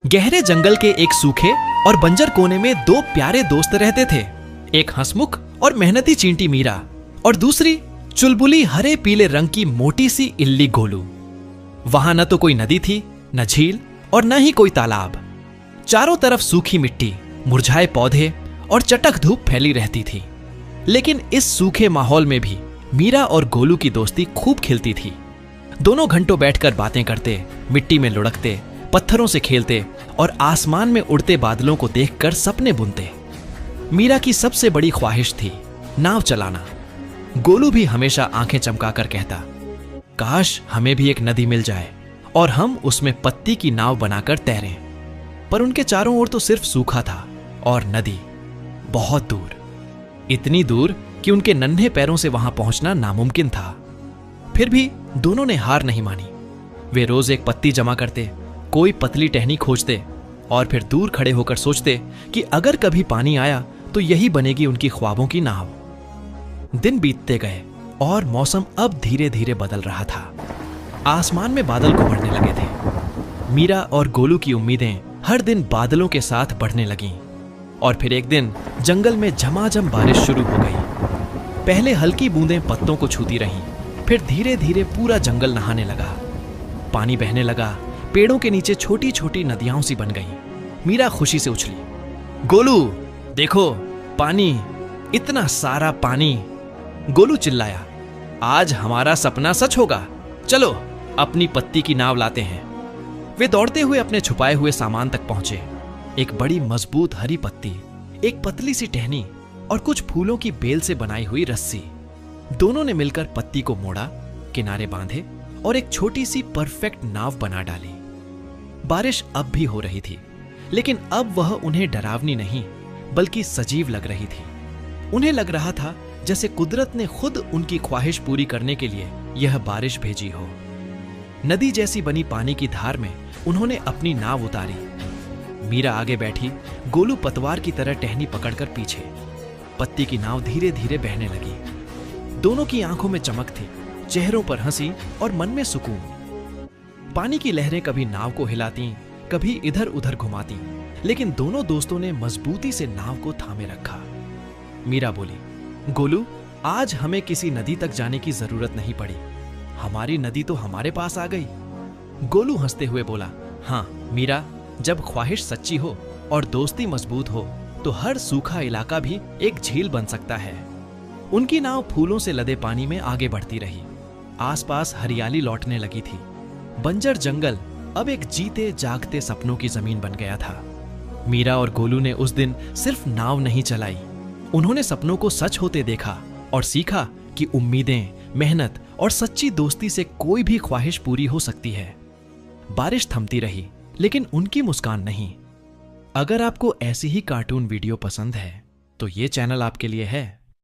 गहरे जंगल के एक सूखे और बंजर कोने में दो प्यारे दोस्त रहते थे। एक हंसमुख और मेहनती चींटी मीरा और दूसरी चुलबुली हरे पीले रंग की मोटी सी इल्ली गोलू। वहां न तो कोई नदी थी, न झील और न ही कोई तालाब। चारों तरफ सूखी मिट्टी, मुरझाए पौधे और चटक धूप फैली रहती थी। लेकिन इस सूखे माहौल में भी मीरा और गोलू की दोस्ती खूब खिलती थी। दोनों घंटों बैठकर बातें करते, मिट्टी में लुढ़कते, पत्थरों से खेलते और आसमान में उड़ते बादलों को देखकर सपने बुनते। मीरा की सबसे बड़ी ख्वाहिश थी नाव चलाना। गोलू भी हमेशा आंखें चमकाकर कहता, काश हमें भी एक नदी मिल जाए और हम उसमें पत्ती की नाव बनाकर तैरें। पर उनके चारों ओर तो सिर्फ सूखा था और नदी बहुत दूर, इतनी दूर कि उनके नन्हे पैरों से वहां पहुंचना नामुमकिन था। फिर भी दोनों ने हार नहीं मानी। वे रोज एक पत्ती जमा करते, कोई पतली टहनी खोजते और फिर दूर खड़े होकर सोचते कि अगर कभी पानी आया तो यही बनेगी उनकी ख्वाबों की नाव। दिन बीतते गए और मौसम अब धीरे धीरे बदल रहा था। आसमान में बादल कोहरने लगे थे। मीरा और गोलू की उम्मीदें हर दिन बादलों के साथ बढ़ने लगीं और फिर एक दिन जंगल में झमाझम बारिश शुरू हो गई। पहले हल्की बूंदें पत्तों को छूती रहीं, फिर धीरे धीरे पूरा जंगल नहाने लगा। पानी बहने लगा, पेड़ों के नीचे छोटी छोटी नदियां सी बन गईं। मीरा खुशी से उछली, गोलू देखो पानी, इतना सारा पानी। गोलू चिल्लाया, आज हमारा सपना सच होगा, चलो अपनी पत्ती की नाव लाते हैं। वे दौड़ते हुए अपने छुपाए हुए सामान तक पहुंचे। एक बड़ी मजबूत हरी पत्ती, एक पतली सी टहनी और कुछ फूलों की बेल से बनाई हुई रस्सी। दोनों ने मिलकर पत्ती को मोड़ा, किनारे बांधे और एक छोटी सी परफेक्ट नाव बना डाली। बारिश अब भी हो रही थी, लेकिन अब वह उन्हें डरावनी नहीं बल्कि सजीव लग रही थी। उन्हें लग रहा था जैसे कुदरत ने खुद उनकी ख्वाहिश पूरी करने के लिए यह बारिश भेजी हो। नदी जैसी बनी पानी की धार में उन्होंने अपनी नाव उतारी। मीरा आगे बैठी, गोलू पतवार की तरह टहनी पकड़कर पीछे। पत्ती की नाव धीरे धीरे बहने लगी। दोनों की आंखों में चमक थी, चेहरों पर हंसी और मन में सुकून। पानी की लहरें कभी नाव को हिलाती, कभी इधर उधर घुमाती, लेकिन दोनों दोस्तों ने मजबूती से नाव को थामे रखा। मीरा बोली, गोलू आज हमें किसी नदी तक जाने की जरूरत नहीं पड़ी, हमारी नदी तो हमारे पास आ गई। गोलू हंसते हुए बोला, हाँ मीरा, जब ख्वाहिश सच्ची हो और दोस्ती मजबूत हो तो हर सूखा इलाका भी एक झील बन सकता है। उनकी नाव फूलों से लदे पानी में आगे बढ़ती रही। आसपास हरियाली लौटने लगी थी। बंजर जंगल अब एक जीते जागते सपनों की जमीन बन गया था। मीरा और गोलू ने उस दिन सिर्फ नाव नहीं चलाई, उन्होंने सपनों को सच होते देखा और सीखा कि उम्मीदें, मेहनत और सच्ची दोस्ती से कोई भी ख्वाहिश पूरी हो सकती है। बारिश थमती रही, लेकिन उनकी मुस्कान नहीं। अगर आपको ऐसी ही कार्टून वीडियो पसंद है तो ये चैनल आपके लिए है।